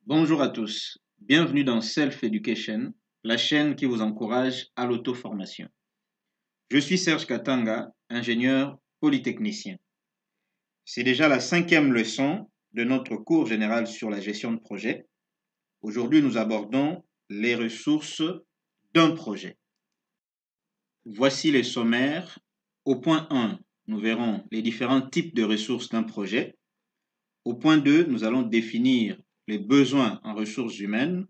Bonjour à tous, bienvenue dans Self Education, la chaîne qui vous encourage à l'auto-formation. Je suis Serge Katanga, ingénieur polytechnicien. C'est déjà la 5e leçon de notre cours général sur la gestion de projet. Aujourd'hui, nous abordons les ressources d'un projet. Voici les sommaires. Au point 1, nous verrons les différents types de ressources d'un projet. Au point 2, nous allons définir les besoins en ressources humaines.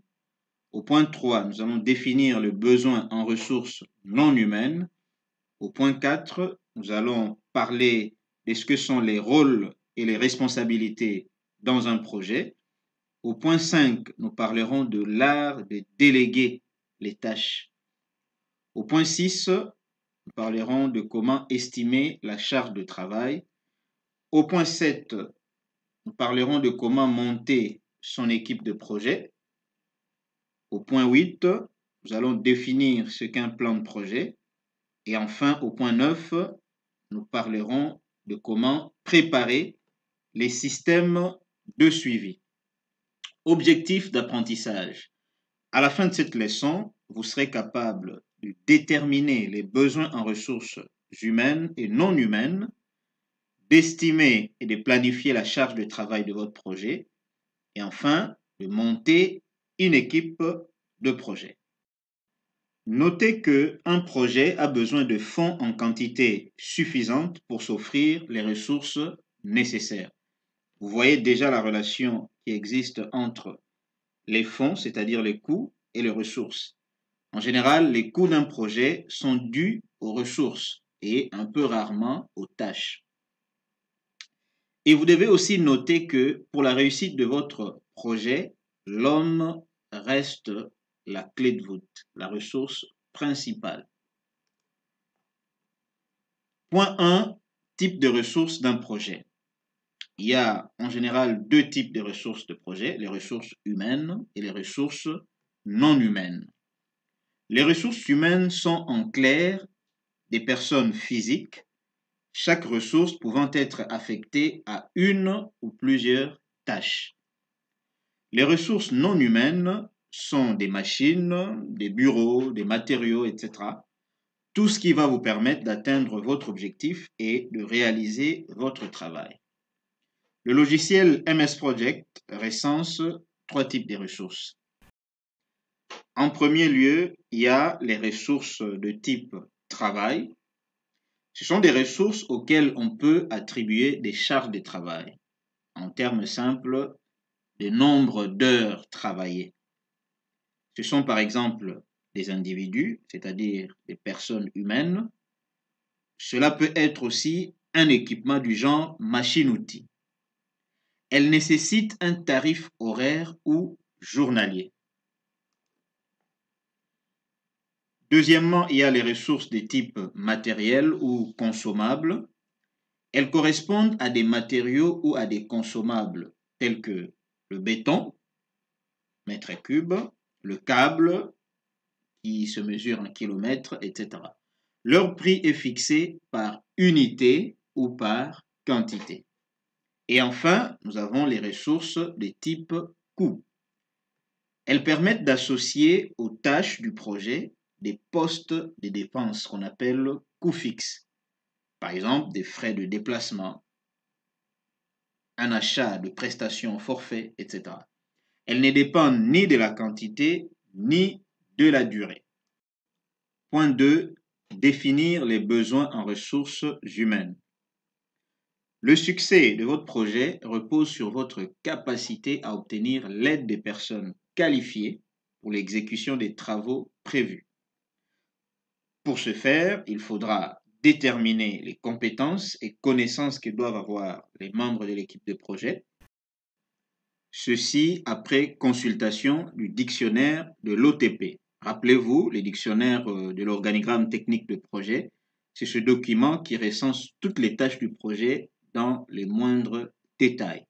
Au point 3, nous allons définir le besoin en ressources non humaines. Au point 4, nous allons parler de ce que sont les rôles et les responsabilités dans un projet. Au point 5, nous parlerons de l'art de déléguer les tâches. Au point 6, nous parlerons de comment estimer la charge de travail. Au point 7, nous parlerons de comment monter son équipe de projet. Au point 8, nous allons définir ce qu'est un plan de projet. Et enfin, au point 9, nous parlerons de comment préparer les systèmes de suivi. Objectif d'apprentissage. À la fin de cette leçon, vous serez capable de déterminer les besoins en ressources humaines et non humaines, d'estimer et de planifier la charge de travail de votre projet, et enfin, de monter une équipe de projet. Notez qu'un projet a besoin de fonds en quantité suffisante pour s'offrir les ressources nécessaires. Vous voyez déjà la relation qui existe entre les fonds, c'est-à-dire les coûts, et les ressources. En général, les coûts d'un projet sont dus aux ressources et un peu rarement aux tâches. Et vous devez aussi noter que pour la réussite de votre projet, l'homme reste la clé de voûte, la ressource principale. Point 1, type de ressources d'un projet. Il y a en général deux types de ressources de projet, les ressources humaines et les ressources non humaines. Les ressources humaines sont en clair des personnes physiques, chaque ressource pouvant être affectée à une ou plusieurs tâches. Les ressources non humaines sont des machines, des bureaux, des matériaux, etc. Tout ce qui va vous permettre d'atteindre votre objectif et de réaliser votre travail. Le logiciel MS Project recense 3 types de ressources. En premier lieu, il y a les ressources de type travail. Ce sont des ressources auxquelles on peut attribuer des charges de travail. En termes simples, des nombres d'heures travaillées. Ce sont par exemple des individus, c'est-à-dire des personnes humaines. Cela peut être aussi un équipement du genre machine-outil. Elle nécessite un tarif horaire ou journalier. Deuxièmement, il y a les ressources de type matériel ou consommables. Elles correspondent à des matériaux ou à des consommables tels que le béton, mètre cube, le câble qui se mesure en kilomètres, etc. Leur prix est fixé par unité ou par quantité. Et enfin, nous avons les ressources de type coût. Elles permettent d'associer aux tâches du projet des postes de dépenses qu'on appelle coûts fixes. Par exemple, des frais de déplacement, un achat de prestations forfait, etc. Elles ne dépendent ni de la quantité ni de la durée. Point 2. Définir les besoins en ressources humaines. Le succès de votre projet repose sur votre capacité à obtenir l'aide des personnes qualifiées pour l'exécution des travaux prévus. Pour ce faire, il faudra déterminer les compétences et connaissances que doivent avoir les membres de l'équipe de projet. Ceci après consultation du dictionnaire de l'OTP. Rappelez-vous, le dictionnaire de l'organigramme technique de projet, c'est ce document qui recense toutes les tâches du projet dans les moindres détails.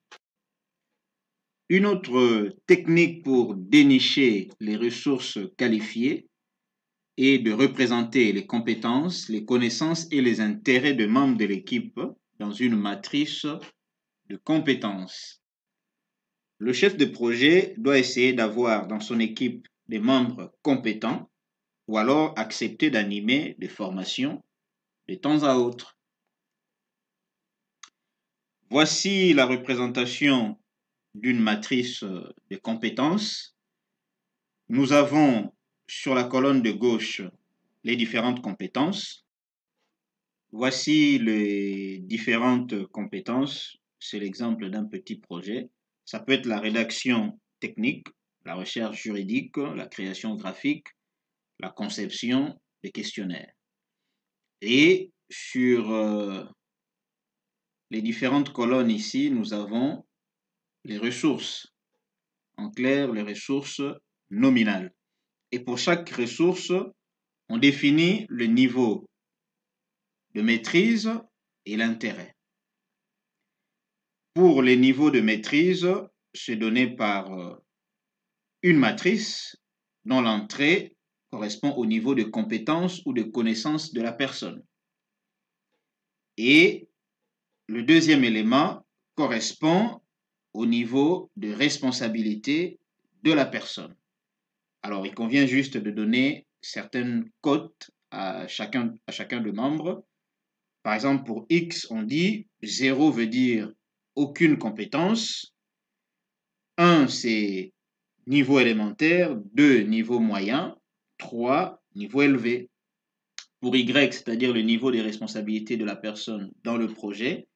Une autre technique pour dénicher les ressources qualifiées est de représenter les compétences, les connaissances et les intérêts de membres de l'équipe dans une matrice de compétences. Le chef de projet doit essayer d'avoir dans son équipe des membres compétents ou alors accepter d'animer des formations de temps à autre. Voici la représentation d'une matrice de compétences. Nous avons sur la colonne de gauche les différentes compétences. Voici les différentes compétences. C'est l'exemple d'un petit projet. Ça peut être la rédaction technique, la recherche juridique, la création graphique, la conception des questionnaires. Et sur les différentes colonnes ici, nous avons les ressources. En clair, les ressources nominales. Et pour chaque ressource, on définit le niveau de maîtrise et l'intérêt. Pour les niveaux de maîtrise, c'est donné par une matrice dont l'entrée correspond au niveau de compétence ou de connaissance de la personne. Et le deuxième élément correspond au niveau de responsabilité de la personne. Alors, il convient juste de donner certaines cotes à chacun des membres. Par exemple, pour X, on dit 0 veut dire aucune compétence. 1, c'est niveau élémentaire. 2, niveau moyen. 3, niveau élevé. Pour Y, c'est-à-dire le niveau des responsabilités de la personne dans le projet,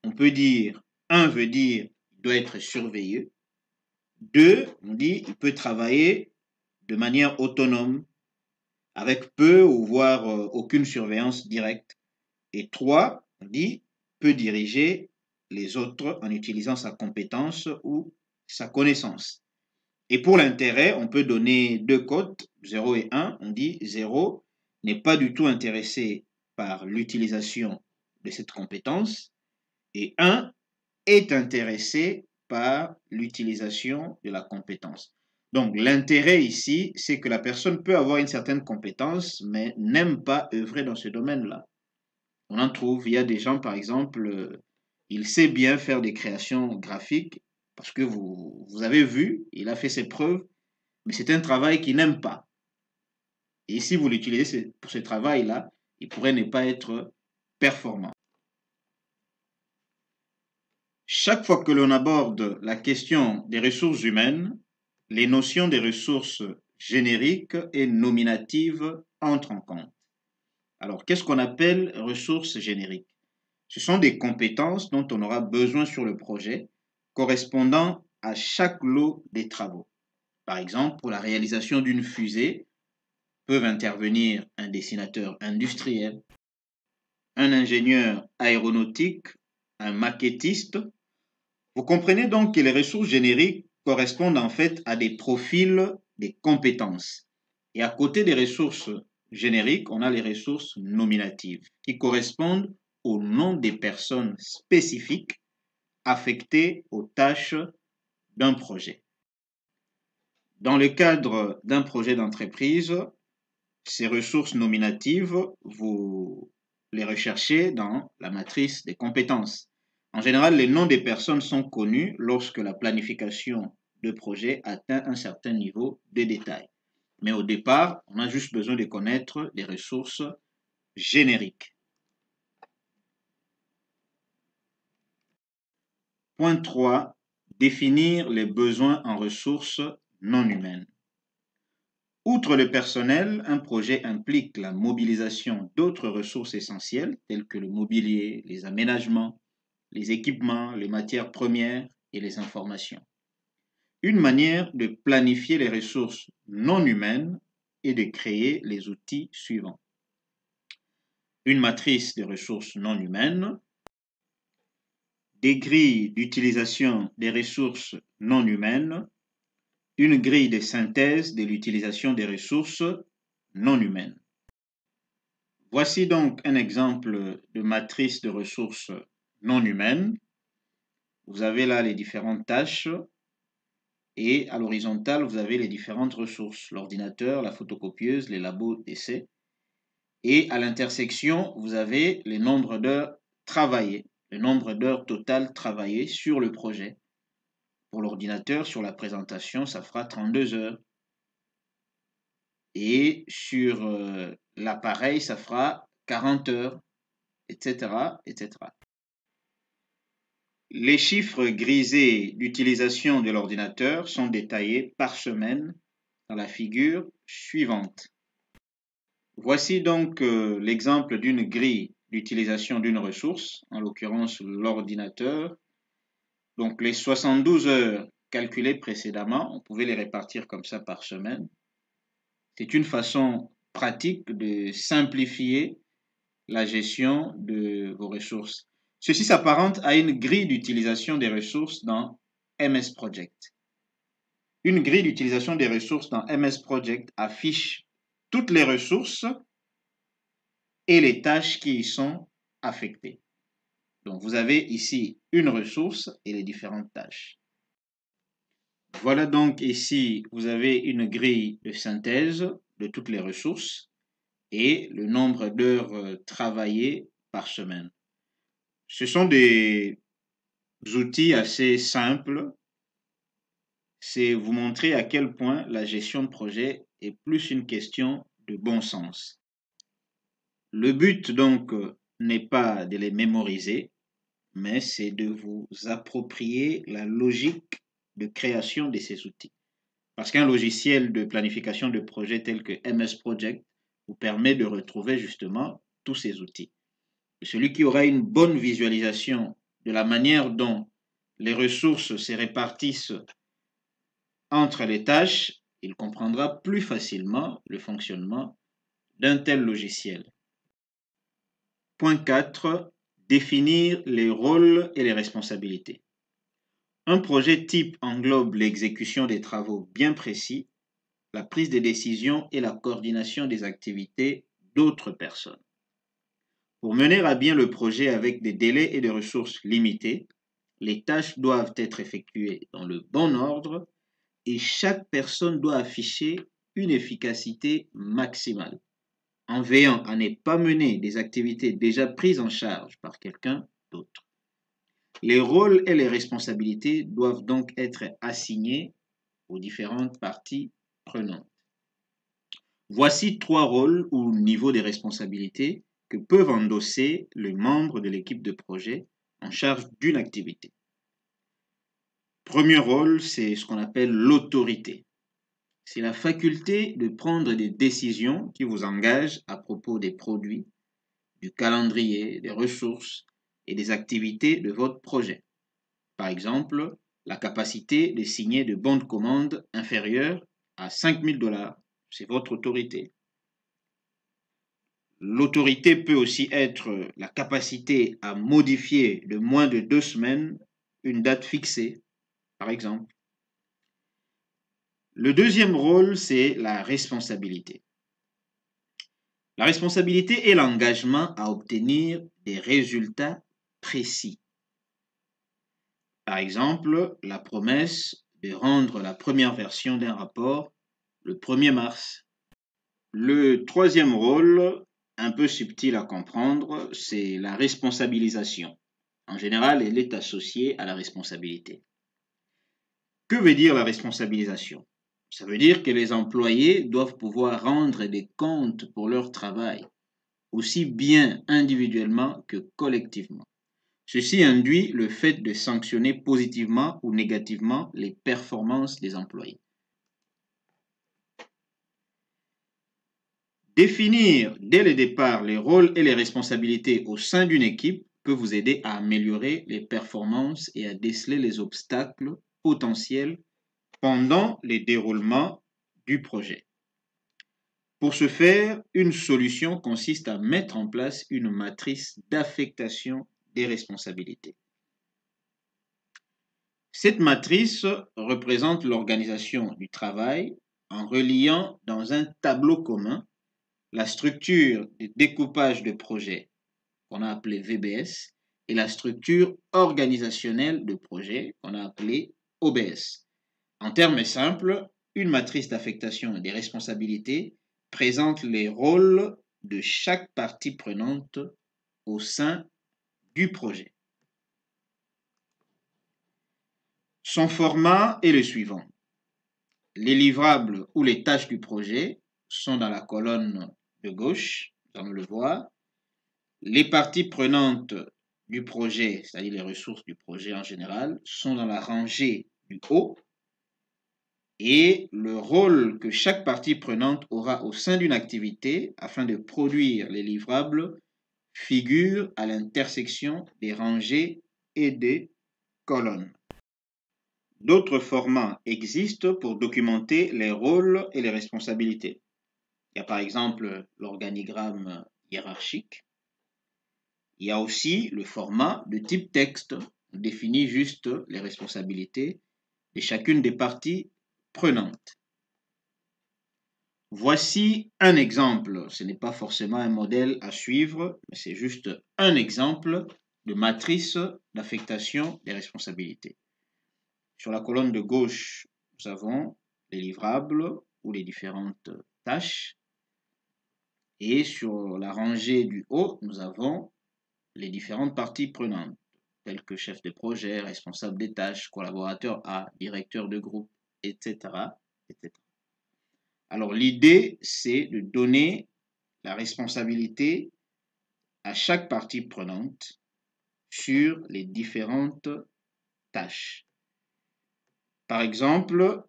on peut dire 1 veut dire il doit être surveillé. 2, on dit il peut travailler de manière autonome, avec peu ou voire aucune surveillance directe. Et 3, on dit peut diriger les autres en utilisant sa compétence ou sa connaissance. Et pour l'intérêt, on peut donner deux cotes, 0 et 1. On dit 0 n'est pas du tout intéressé par l'utilisation de cette compétence et 1 est intéressé par l'utilisation de la compétence. Donc l'intérêt ici, c'est que la personne peut avoir une certaine compétence, mais n'aime pas œuvrer dans ce domaine-là. On en trouve, il y a des gens, par exemple, il sait bien faire des créations graphiques, parce que vous avez vu, il a fait ses preuves, mais c'est un travail qu'il n'aime pas. Et si vous l'utilisez pour ce travail-là, il pourrait ne pas être performant. Chaque fois que l'on aborde la question des ressources humaines, les notions des ressources génériques et nominatives entrent en compte. Alors, qu'est-ce qu'on appelle ressources génériques? Ce sont des compétences dont on aura besoin sur le projet, correspondant à chaque lot des travaux. Par exemple, pour la réalisation d'une fusée, peuvent intervenir un dessinateur industriel, un ingénieur aéronautique, un maquettiste. Vous comprenez donc que les ressources génériques correspondent en fait à des profils, des compétences. Et à côté des ressources génériques, on a les ressources nominatives qui correspondent au nom des personnes spécifiques affectées aux tâches d'un projet. Dans le cadre d'un projet d'entreprise, ces ressources nominatives, vous les recherchez dans la matrice des compétences. En général, les noms des personnes sont connus lorsque la planification de projet atteint un certain niveau de détail. Mais au départ, on a juste besoin de connaître les ressources génériques. Point 3. Définir les besoins en ressources non humaines. Outre le personnel, un projet implique la mobilisation d'autres ressources essentielles telles que le mobilier, les aménagements, les équipements, les matières premières et les informations. Une manière de planifier les ressources non humaines est de créer les outils suivants. Une matrice de ressources non humaines, des grilles d'utilisation des ressources non humaines, une grille de synthèse de l'utilisation des ressources non humaines. Voici donc un exemple de matrice de ressources non humaines. Vous avez là les différentes tâches et à l'horizontale, vous avez les différentes ressources, l'ordinateur, la photocopieuse, les labos d'essai. Et à l'intersection, vous avez les nombres d'heures travaillées, le nombre d'heures totales travaillées sur le projet. Pour l'ordinateur, sur la présentation, ça fera 32 heures. Et sur l'appareil, ça fera 40 heures, etc., etc. Les chiffres grisés d'utilisation de l'ordinateur sont détaillés par semaine dans la figure suivante. Voici donc l'exemple d'une grille d'utilisation d'une ressource, en l'occurrence l'ordinateur. Donc les 72 heures calculées précédemment, on pouvait les répartir comme ça par semaine. C'est une façon pratique de simplifier la gestion de vos ressources. Ceci s'apparente à une grille d'utilisation des ressources dans MS Project. Une grille d'utilisation des ressources dans MS Project affiche toutes les ressources et les tâches qui y sont affectées. Donc, vous avez ici une ressource et les différentes tâches. Voilà donc ici, vous avez une grille de synthèse de toutes les ressources et le nombre d'heures travaillées par semaine. Ce sont des outils assez simples. C'est vous montrer à quel point la gestion de projet est plus une question de bon sens. Le but donc n'est pas de les mémoriser, mais c'est de vous approprier la logique de création de ces outils. Parce qu'un logiciel de planification de projet tel que MS Project vous permet de retrouver justement tous ces outils. Celui qui aura une bonne visualisation de la manière dont les ressources se répartissent entre les tâches, il comprendra plus facilement le fonctionnement d'un tel logiciel. Point 4. Définir les rôles et les responsabilités. Un projet type englobe l'exécution des travaux bien précis, la prise de décision et la coordination des activités d'autres personnes. Pour mener à bien le projet avec des délais et des ressources limitées, les tâches doivent être effectuées dans le bon ordre et chaque personne doit afficher une efficacité maximale, en veillant à ne pas mener des activités déjà prises en charge par quelqu'un d'autre. Les rôles et les responsabilités doivent donc être assignés aux différentes parties prenantes. Voici 3 rôles ou niveaux de responsabilités que peuvent endosser les membres de l'équipe de projet en charge d'une activité. Premier rôle, c'est ce qu'on appelle l'autorité. C'est la faculté de prendre des décisions qui vous engagent à propos des produits, du calendrier, des ressources et des activités de votre projet. Par exemple, la capacité de signer de bons de commande inférieurs à 5 000 $, c'est votre autorité. L'autorité peut aussi être la capacité à modifier de moins de 2 semaines une date fixée, par exemple. Le deuxième rôle, c'est la responsabilité. La responsabilité est l'engagement à obtenir des résultats précis. Par exemple, la promesse de rendre la première version d'un rapport le 1er mars. Le troisième rôle, un peu subtil à comprendre, c'est la responsabilisation. En général, elle est associée à la responsabilité. Que veut dire la responsabilisation? Ça veut dire que les employés doivent pouvoir rendre des comptes pour leur travail, aussi bien individuellement que collectivement. Ceci induit le fait de sanctionner positivement ou négativement les performances des employés. Définir dès le départ les rôles et les responsabilités au sein d'une équipe peut vous aider à améliorer les performances et à déceler les obstacles potentiels pendant les déroulements du projet. Pour ce faire, une solution consiste à mettre en place une matrice d'affectation des responsabilités. Cette matrice représente l'organisation du travail en reliant dans un tableau commun la structure de découpage de projet qu'on a appelé VBS et la structure organisationnelle de projet qu'on a appelé OBS. En termes simples, une matrice d'affectation des responsabilités présente les rôles de chaque partie prenante au sein du projet. Son format est le suivant. Les livrables ou les tâches du projet sont dans la colonne de gauche, nous allons le voir. Les parties prenantes du projet, c'est-à-dire les ressources du projet en général, sont dans la rangée du haut. Et le rôle que chaque partie prenante aura au sein d'une activité afin de produire les livrables figure à l'intersection des rangées et des colonnes. D'autres formats existent pour documenter les rôles et les responsabilités. Il y a par exemple l'organigramme hiérarchique. Il y a aussi le format de type texte. On définit juste les responsabilités de chacune des parties prenantes. Voici un exemple. Ce n'est pas forcément un modèle à suivre, mais c'est juste un exemple de matrice d'affectation des responsabilités. Sur la colonne de gauche, nous avons les livrables ou les différentes tâches. Et sur la rangée du haut, nous avons les différentes parties prenantes, telles que chef de projet, responsable des tâches, collaborateur A, directeur de groupe, etc. etc. Alors l'idée, c'est de donner la responsabilité à chaque partie prenante sur les différentes tâches. Par exemple,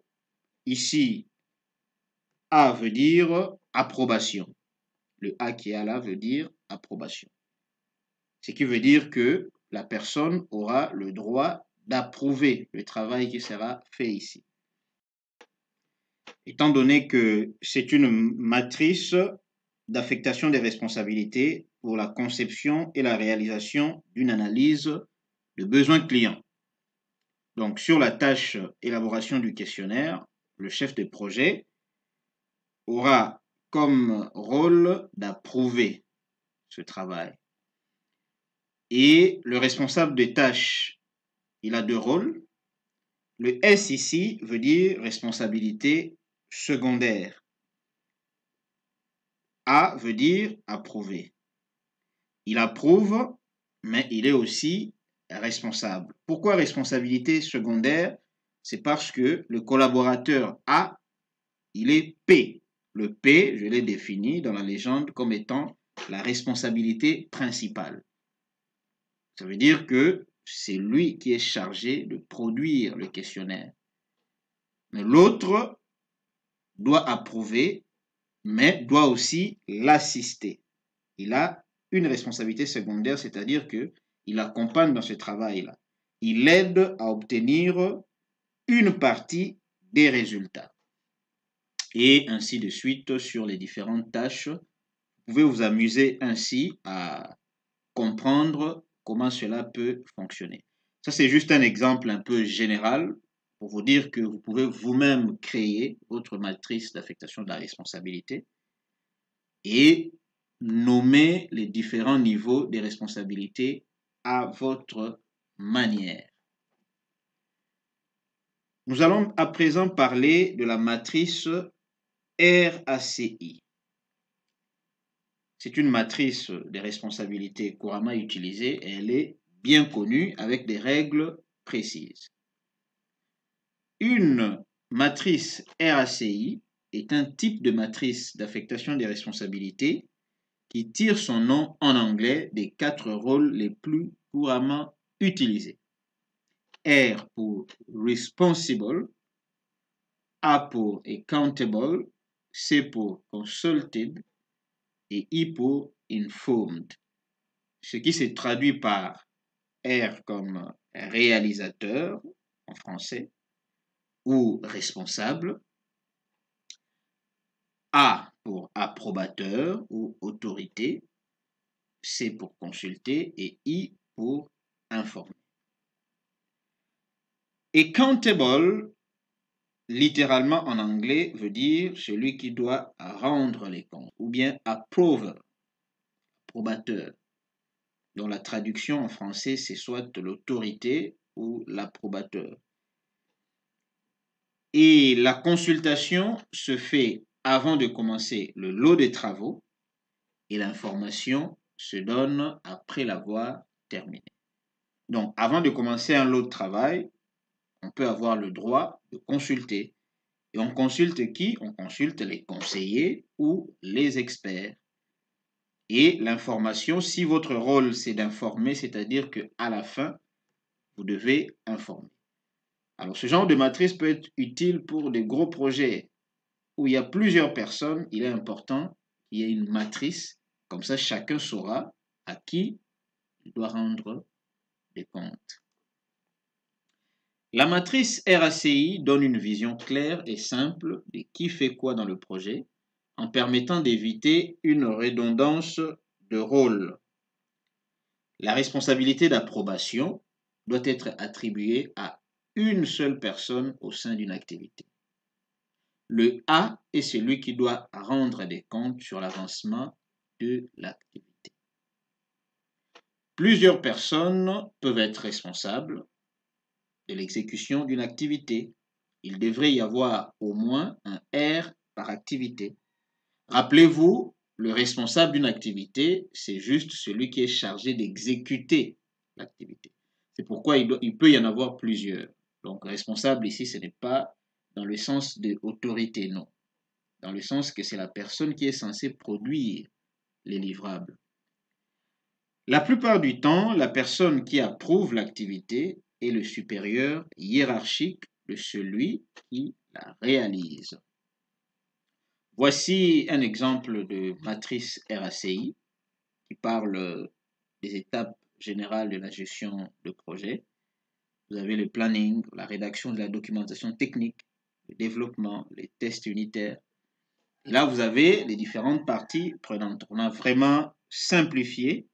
ici, A veut dire approbation. Le A qui est là veut dire approbation. Ce qui veut dire que la personne aura le droit d'approuver le travail qui sera fait ici. Étant donné que c'est une matrice d'affectation des responsabilités pour la conception et la réalisation d'une analyse de besoins clients. Donc, sur la tâche élaboration du questionnaire, le chef de projet aura comme rôle d'approuver ce travail. Et le responsable des tâches, il a deux rôles. Le S ici veut dire responsabilité secondaire. A veut dire approuver. Il approuve, mais il est aussi responsable. Pourquoi responsabilité secondaire? C'est parce que le collaborateur A, il est P. Le P, je l'ai défini dans la légende comme étant la responsabilité principale. Ça veut dire que c'est lui qui est chargé de produire le questionnaire. Mais l'autre doit approuver, mais doit aussi l'assister. Il a une responsabilité secondaire, c'est-à-dire qu'il accompagne dans ce travail-là. Il aide à obtenir une partie des résultats. Et ainsi de suite sur les différentes tâches. Vous pouvez vous amuser ainsi à comprendre comment cela peut fonctionner. Ça, c'est juste un exemple un peu général pour vous dire que vous pouvez vous-même créer votre matrice d'affectation de la responsabilité et nommer les différents niveaux des responsabilités à votre manière. Nous allons à présent parler de la matrice RACI. C'est une matrice des responsabilités couramment utilisée et elle est bien connue avec des règles précises. Une matrice RACI est un type de matrice d'affectation des responsabilités qui tire son nom en anglais des 4 rôles les plus couramment utilisés. R pour responsible, A pour accountable, C pour consulted et I pour informed. Ce qui se traduit par R comme réalisateur en français ou responsable, A pour approbateur ou autorité, C pour consulter et I pour informer. Accountable, littéralement en anglais, veut dire celui qui doit rendre les comptes, ou bien approver, approbateur, dont la traduction en français c'est soit l'autorité ou l'approbateur. Et la consultation se fait avant de commencer le lot de travaux et l'information se donne après l'avoir terminé. Donc, avant de commencer un lot de travail, on peut avoir le droit de consulter. Et on consulte qui? On consulte les conseillers ou les experts. Et l'information, si votre rôle c'est d'informer, c'est-à-dire qu'à la fin, vous devez informer. Alors ce genre de matrice peut être utile pour des gros projets où il y a plusieurs personnes. Il est important qu'il y ait une matrice, comme ça chacun saura à qui il doit rendre des comptes. La matrice RACI donne une vision claire et simple de qui fait quoi dans le projet, en permettant d'éviter une redondance de rôle. La responsabilité d'approbation doit être attribuée à une seule personne au sein d'une activité. Le A est celui qui doit rendre des comptes sur l'avancement de l'activité. Plusieurs personnes peuvent être responsables de l'exécution d'une activité. Il devrait y avoir au moins un R par activité. Rappelez-vous, le responsable d'une activité, c'est juste celui qui est chargé d'exécuter l'activité. C'est pourquoi il peut y en avoir plusieurs. Donc, responsable ici, ce n'est pas dans le sens de autorité, non. Dans le sens que c'est la personne qui est censée produire les livrables. La plupart du temps, la personne qui approuve l'activité est le supérieur hiérarchique de celui qui la réalise. Voici un exemple de matrice RACI qui parle des étapes générales de la gestion de projet. Vous avez le planning, la rédaction de la documentation technique, le développement, les tests unitaires. Et là, vous avez les différentes parties prenantes. On a vraiment simplifié.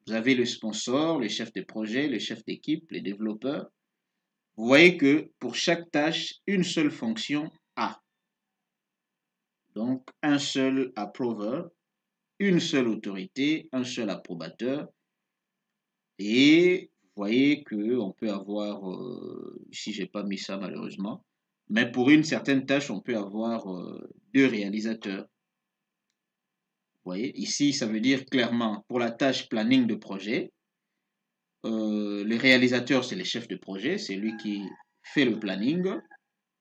Vous avez le sponsor, le chef de projet, le chef d'équipe, les développeurs. Vous voyez que pour chaque tâche, une seule fonction A. Donc, un seul approver, une seule autorité, un seul approbateur. Et vous voyez qu'on peut avoir, ici je n'ai pas mis ça malheureusement, mais pour une certaine tâche, on peut avoir deux réalisateurs. Vous voyez, ici ça veut dire clairement pour la tâche planning de projet, les réalisateurs c'est les chefs de projet, c'est lui qui fait le planning,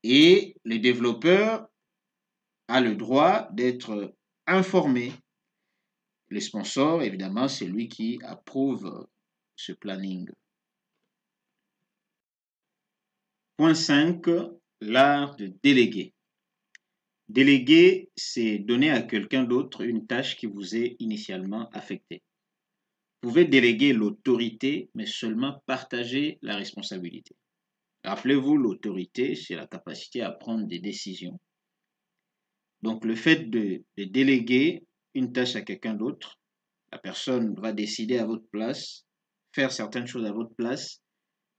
et les développeurs a le droit d'être informé. Le sponsor, évidemment, c'est lui qui approuve ce planning. Point 5, l'art de déléguer. Déléguer, c'est donner à quelqu'un d'autre une tâche qui vous est initialement affectée. Vous pouvez déléguer l'autorité, mais seulement partager la responsabilité. Rappelez-vous, l'autorité, c'est la capacité à prendre des décisions. Donc, le fait de déléguer une tâche à quelqu'un d'autre, la personne va décider à votre place, faire certaines choses à votre place,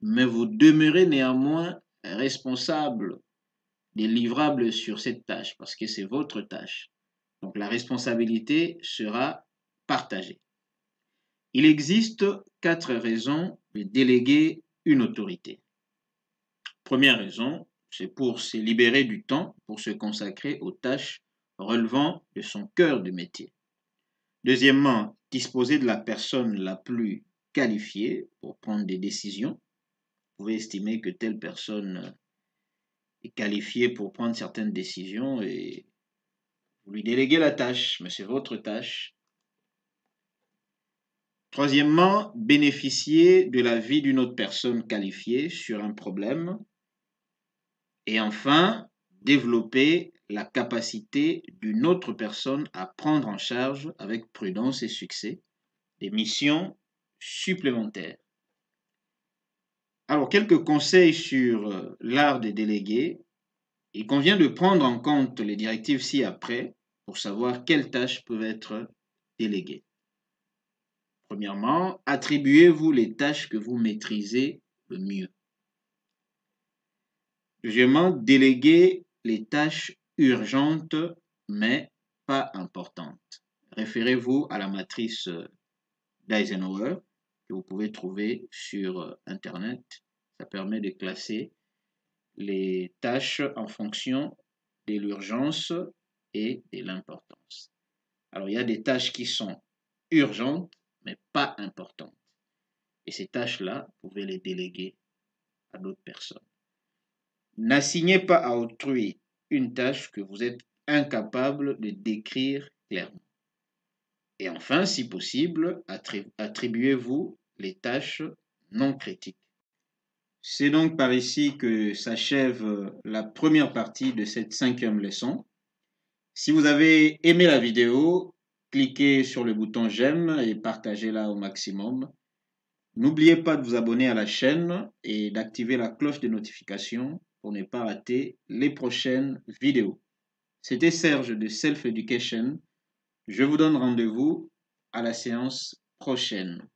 mais vous demeurez néanmoins responsable des livrables sur cette tâche parce que c'est votre tâche. Donc, la responsabilité sera partagée. Il existe 4 raisons de déléguer une autorité. Première raison, c'est pour se libérer du temps, pour se consacrer aux tâches relevant de son cœur de métier. Deuxièmement, disposer de la personne la plus qualifiée pour prendre des décisions. Vous pouvez estimer que telle personne est qualifiée pour prendre certaines décisions et vous lui déléguez la tâche, mais c'est votre tâche. Troisièmement, bénéficier de l'avis d'une autre personne qualifiée sur un problème. Et enfin, développer la capacité d'une autre personne à prendre en charge avec prudence et succès des missions supplémentaires. Alors, quelques conseils sur l'art de déléguer. Il convient de prendre en compte les directives ci-après pour savoir quelles tâches peuvent être déléguées. Premièrement, attribuez-vous les tâches que vous maîtrisez le mieux. Deuxièmement, déléguez les tâches urgentes mais pas importantes. Référez-vous à la matrice d'Eisenhower que vous pouvez trouver sur Internet. Ça permet de classer les tâches en fonction de l'urgence et de l'importance. Alors, il y a des tâches qui sont urgentes mais pas importantes. Et ces tâches-là, vous pouvez les déléguer à d'autres personnes. N'assignez pas à autrui une tâche que vous êtes incapable de décrire clairement. Et enfin, si possible, attribuez-vous les tâches non critiques. C'est donc par ici que s'achève la première partie de cette 5e leçon. Si vous avez aimé la vidéo, cliquez sur le bouton j'aime et partagez-la au maximum. N'oubliez pas de vous abonner à la chaîne et d'activer la cloche de notification pour ne pas rater les prochaines vidéos. C'était Serge de Self Education. Je vous donne rendez-vous à la séance prochaine.